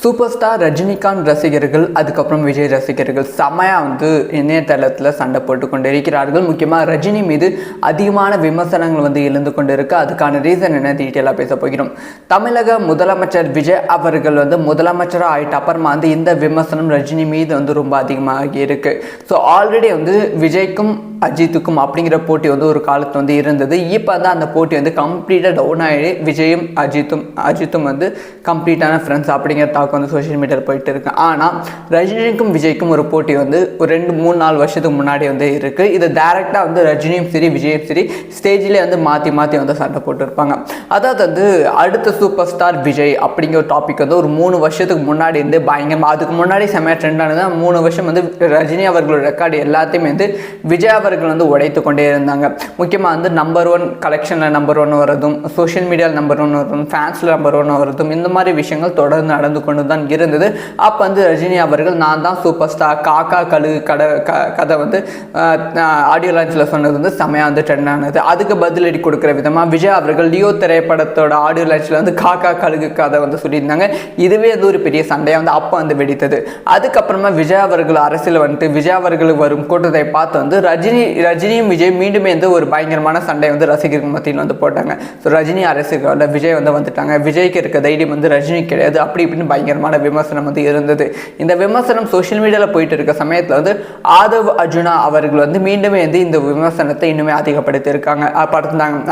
Super star Rajinikanth ரசிகர்கள் அதுக்கப்புறம் விஜய் ரசிகர்கள் செம்மையாக இணையதளத்தில் சண்டை போட்டு கொண்டு இருக்கிறார்கள். முக்கியமாக ரஜினி மீது அதிகமான விமர்சனங்கள் எழுந்து கொண்டு இருக்கு. அதுக்கான ரீசன் என்ன டீட்டெயிலாக பேச போகிறோம். தமிழக முதலமைச்சர் விஜய் அவர்கள் முதலமைச்சராக ஆகிட்ட அப்புறமா இந்த விமர்சனம் ரஜினி மீது ரொம்ப அதிகமாகி இருக்கு. ஸோ ஆல்ரெடி விஜய்க்கும் அஜித்துக்கும் அப்படிங்கிற போட்டி ஒரு காலத்து இருந்தது. இப்போ அந்த போட்டி கம்ப்ளீட்டாக டவுன் ஆகி விஜயும் அஜித்தும் கம்ப்ளீட்டான ஃப்ரெண்ட்ஸ் அப்படிங்கிற டாக் சோஷியல் மீடியாவில் போயிட்டு இருக்கு. ஆனால் ரஜினிக்கும் விஜய்க்கும் ஒரு போட்டி ஒரு 2-3-4 வருஷத்துக்கு முன்னாடி இருக்குது. இது டேரெக்டாக ரஜினியும் சரி விஜயும் சரி ஸ்டேஜிலே மாற்றி சண்டை போட்டுருப்பாங்க. அதாவது அடுத்த சூப்பர் ஸ்டார் விஜய் அப்படிங்கிற ஒரு டாபிக் ஒரு 3 வருஷத்துக்கு முன்னாடி பயங்கரமாக, அதுக்கு முன்னாடி செம்மையாக ட்ரெண்டானது. 3 வருஷம் ரஜினி அவர்களோட ரெக்கார்டு எல்லாத்தையுமே விஜய் அவர்கள் உடைத்து கொண்டே இருந்தாங்க. முக்கியமாக நம்பர் 1 கலெக்ஷனில் நம்பர் 1 வரதும், சோஷியல் மீடியாவில் நம்பர் 1 வரதும், ஃபேன்ஸில் நம்பர் 1 வரதும், இந்த மாதிரி விஷயங்கள் தொடர்ந்து நடந்து கொண்டு தான் இருந்தது. அப்போ ரஜினி அவர்கள் நான் தான் சூப்பர் ஸ்டார் காக்கா கழுகு கதை ஆடியோ லான்ச்சில் சொன்னது செமையாக ட்ரெண்ட் ஆனது. அதுக்கு பதிலடி கொடுக்குற விதமாக விஜய் அவர்கள் லியோ திரைப்படத்தோட ஆடியோ லான்ச்சில் காக்கா கழுகு கதை சொல்லியிருந்தாங்க. இதுவே ஒரு பெரிய சண்டையாக அப்போ வெடித்தது. அதுக்கப்புறமா விஜய் அவர்கள் அரசியல் விஜய் அவர்களுக்கு வரும் கூட்டத்தை பார்த்து ரஜினியும் விஜய் மீண்டுமே ஒரு பயங்கரமான சண்டை ரசிகர்கள் மத்தியில் போட்டாங்க. ஸோ ரஜினி அரசியல் விஜய் வந்துட்டாங்க, விஜய்க்கு இருக்க தைரியம் ரஜினி கிடையாது அப்படி இப்படின்னு பயங்கரமான விமர்சனம் இருந்தது. இந்த விமர்சனம் சோஷியல் மீடியாவில் போயிட்டு இருக்க சமயத்தில் ஆதவ் அர்ஜுனா அவர்கள் மீண்டுமே இந்த விமர்சனத்தை இன்னுமே அதிகப்படுத்தி இருக்காங்க.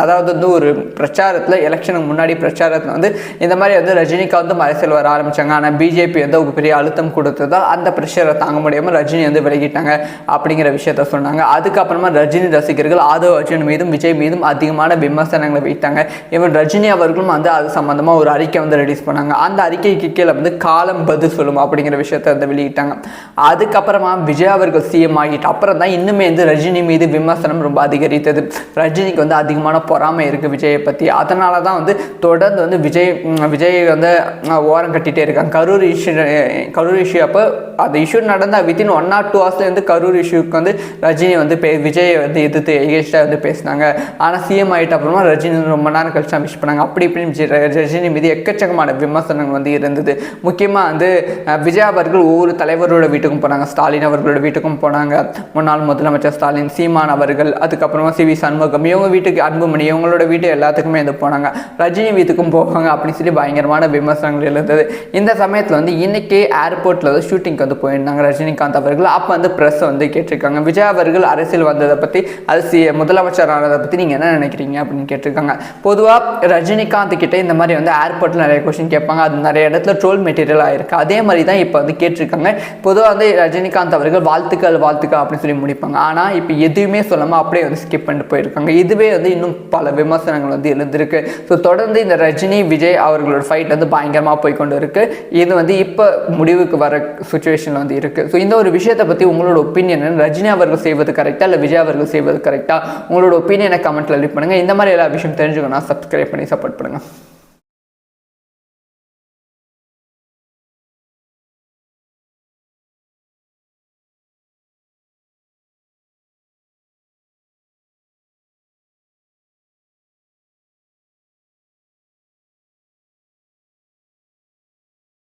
அதாவது ஒரு பிரச்சாரத்தில் எலெக்ஷனுக்கு முன்னாடி பிரச்சாரத்தில் இந்த மாதிரி ரஜினிகாந்த் அரசியல் வர ஆரம்பிச்சாங்க. ஆனால் பிஜேபி ஒரு பெரிய அழுத்தம் கொடுத்ததால் அந்த ப்ரெஷரை தாங்க முடியாமல் ரஜினி விலகிட்டாங்க அப்படிங்கிற விஷயத்த சொன்னாங்க. அதுக்கப்புறமா ரஜினி ரசிகர்கள் ஆதவ் அர்ஜுன் மீதும் விஜய் மீதும் அதிகமான விமர்சனங்களை வைத்தாங்க. இவன் ரஜினி அவர்களும் அது சம்பந்தமாக ஒரு அறிக்கை ரிலீஸ் பண்ணாங்க. அந்த அறிக்கைக்கு கீழே காலம் பதில் சொல்லும் அப்படிங்கிற விஷயத்த வெளியிட்டாங்க. அதுக்கப்புறமா விஜய் அவர்கள் சிஎம் ஆகிட்டு அப்புறம் தான் இன்னுமே ரஜினி மீது விமர்சனம் ரொம்ப அதிகரித்தது. ரஜினிக்கு அதிகமான பொறாமை இருக்கு விஜயை பற்றி. அதனால தான் தொடர்ந்து விஜய் ஓரம் கட்டிகிட்டே இருக்காங்க. கரூர் இஷ்யூ அப்போ அந்த இஷ்யூ நடந்தால் வித்தின் 1 or 2 hours கரூர் இஷ்யூக்கு ரஜினி விஜய் எதிர்த்து எகேன்ஸ்டாக பேசினாங்க. ஆனால் சிஎம் ஆகிட்ட அப்புறமா ரஜினி ரொம்ப நேரம் கழிச்சு விஷ் பண்ணாங்க. அப்படி இப்படின்னு ரஜினி மீது எக்கச்சக்கமான விமர்சனங்கள் இருந்தது. முக்கியமாக விஜய் அவர்கள் ஒவ்வொரு தலைவரோட வீட்டுக்கும் போனாங்க. ஸ்டாலின் அவர்களோட வீட்டுக்கும் போனாங்க, முன்னாள் முதலமைச்சர் ஸ்டாலின், சீமான் அவர்கள், அதுக்கப்புறமா சிவி சண்முகம், இவங்க வீட்டுக்கு அன்புமணி, இவங்களோட வீட்டு எல்லாத்துக்குமே போனாங்க. ரஜினி வீட்டுக்கும் போவாங்க அப்படின்னு சொல்லி பயங்கரமான விமர்சனங்கள் இருந்தது. இந்த சமயத்தில் இன்னைக்கு ஏர்போர்ட்டில் ஷூட்டிங்க்கு போயிருந்தாங்க ரஜினிகாந்த் அவர்கள். அப்போ ப்ரெஸ் கேட்டிருக்காங்க விஜய் அவர்கள் அரசியல் வந்ததை பற்றி, அது முதலமைச்சர் ஆனதை பற்றி நீங்கள் என்ன நினைக்கிறீங்க அப்படின்னு கேட்டிருக்காங்க. பொதுவாக ரஜினிகாந்த் கிட்டே இந்த மாதிரி ஏர்போர்ட்டில் நிறைய கொஸ்டின் கேட்பாங்க. அது நிறைய இடத்துல ட்ரோல் மெட்டீரியல் ஆயிருக்கு. அதே மாதிரி தான் இப்போ கேட்டிருக்காங்க. பொதுவாக ரஜினிகாந்த் அவர்கள் வாழ்த்துக்கள் அப்படின்னு சொல்லி முடிப்பாங்க. ஆனால் இப்போ எதுவுமே சொல்லாமல் அப்படியே ஸ்கிப் பண்ணிட்டு போயிருக்காங்க. இதுவே இன்னும் பல விமர்சனங்கள் எழுந்திருக்கு. ஸோ தொடர்ந்து இந்த ரஜினி விஜய் அவர்களோட ஃபைட் பயங்கரமாக போய்கொண்டு இருக்கு. இது இப்போ முடிவுக்கு வர சுச்சுவேஷன் இருக்கு. ஸோ இந்த ஒரு விஷயத்தை பற்றி உங்களோட ஒப்பீனியன், ரஜினி அவர்கள் செய்வது கரெக்டா இல்லை விஜய் அவர்கள் செய்வது கரெக்டா, உங்களோட ஒப்பீனியனை கமெண்ட்ல லீவ் பண்ணுங்க. இந்த மாதிரி எல்லா விஷயம் தெரிஞ்சுக்கணும், சப்ஸ்கிரைப் பண்ணி சப்போர்ட் பண்ணுங்க.